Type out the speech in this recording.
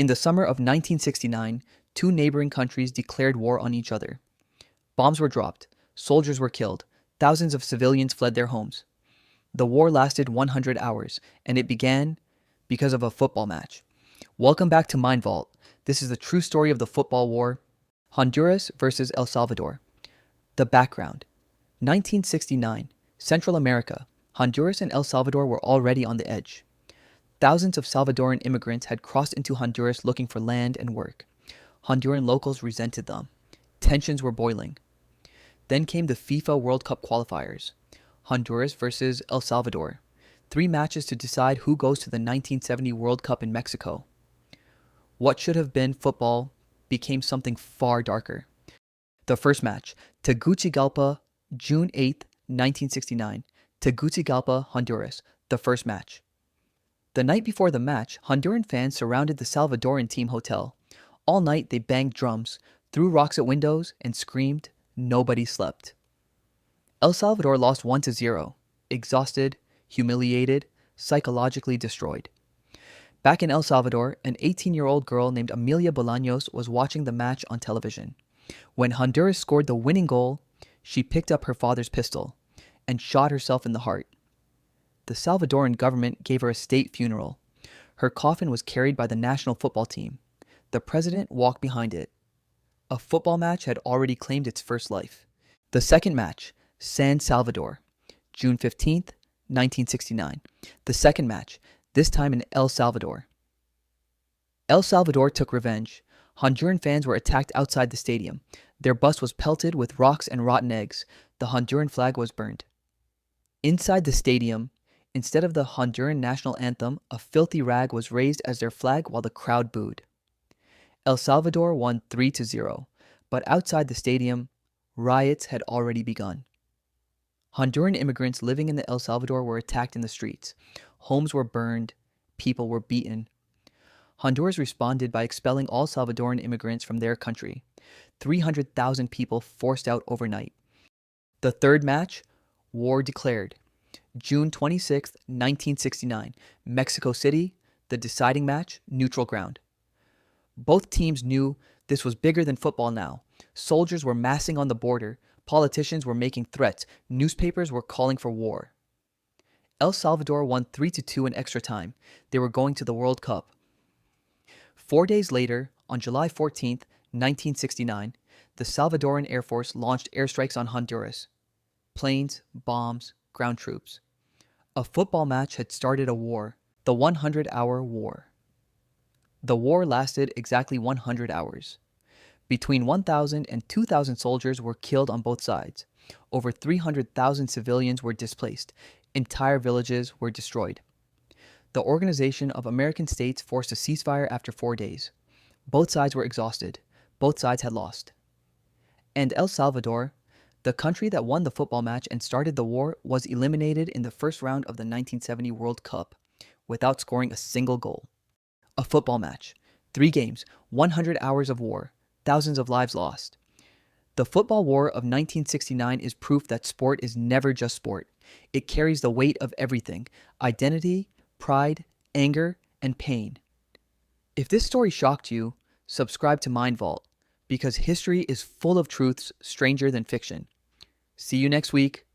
In the summer of 1969, two neighboring countries declared war on each other. Bombs were dropped, soldiers were killed, thousands of civilians fled their homes. The war lasted 100 hours, and it began because of a football match. Welcome back to Mind Vault. This is the true story of the football war, Honduras versus El Salvador. The background: 1969, Central America. Honduras and El Salvador were already on the edge. Thousands of Salvadoran immigrants had crossed into Honduras looking for land and work. Honduran locals resented them. Tensions were boiling. Then came the FIFA World Cup qualifiers. Honduras versus El Salvador. 3 matches to decide who goes to the 1970 World Cup in Mexico. What should have been football became something far darker. The first match, Tegucigalpa, June 8, 1969. Tegucigalpa, Honduras, the first match. The night before the match, Honduran fans surrounded the Salvadoran team hotel. All night they banged drums, threw rocks at windows, and screamed. Nobody slept. El Salvador lost 1-0, exhausted, humiliated, psychologically destroyed. Back in El Salvador, an 18-year-old girl named Amelia Bolaños was watching the match on television. When Honduras scored the winning goal, she picked up her father's pistol and shot herself in the heart. The Salvadoran government gave her a state funeral. Her coffin was carried by the national football team. The president walked behind it. A football match had already claimed its first life. The second match, San Salvador, June 15th, 1969. The second match, this time in El Salvador. El Salvador took revenge. Honduran fans were attacked outside the stadium. Their bus was pelted with rocks and rotten eggs. The Honduran flag was burned. Inside the stadium, instead of the Honduran national anthem, a filthy rag was raised as their flag while the crowd booed. El Salvador won 3-0, but outside the stadium, riots had already begun. Honduran immigrants living in El Salvador were attacked in the streets. Homes were burned. People were beaten. Honduras responded by expelling all Salvadoran immigrants from their country. 300,000 people forced out overnight. The third match, war declared. June 26, 1969, Mexico City, the deciding match, neutral ground. Both teams knew this was bigger than football now. Soldiers were massing on the border. Politicians were making threats. Newspapers were calling for war. El Salvador won 3-2 in extra time. They were going to the World Cup. 4 days later, on July 14, 1969, the Salvadoran Air Force launched airstrikes on Honduras. Planes, bombs, ground troops. A football match had started a war, the 100-hour war. The war lasted exactly 100 hours. Between 1,000 and 2,000 soldiers were killed on both sides. Over 300,000 civilians were displaced. Entire villages were destroyed. The Organization of American States forced a ceasefire after 4 days. Both sides were exhausted. Both sides had lost. And El Salvador, the country that won the football match and started the war, was eliminated in the first round of the 1970 World Cup without scoring a single goal. A football match, 3 games, 100 hours of war, thousands of lives lost. The football war of 1969 is proof that sport is never just sport. It carries the weight of everything: identity, pride, anger, and pain. If this story shocked you, subscribe to Mind Vault, because history is full of truths stranger than fiction. See you next week.